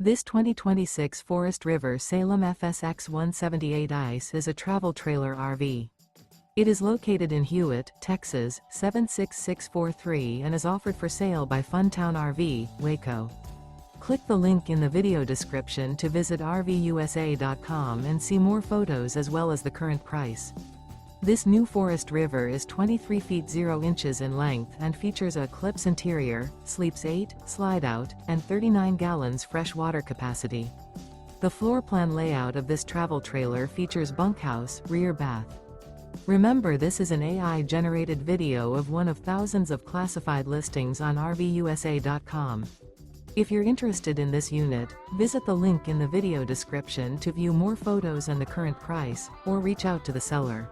This 2026 Forest River Salem FSX 178 ICE is a travel trailer RV. It is located in Hewitt, Texas, 76643 and is offered for sale by Funtown RV, Waco. Click the link in the video description to visit RVUSA.com and see more photos as well as the current price. This new Forest River is 23 feet 0 inches in length and features a ECLIPSE interior, sleeps 8, Slideout, and 39 gallons fresh water capacity. The floor plan layout of this travel trailer features bunkhouse, rear bath. Remember, this is an AI-generated video of one of thousands of classified listings on RVUSA.com. If you're interested in this unit, visit the link in the video description to view more photos and the current price, or reach out to the seller.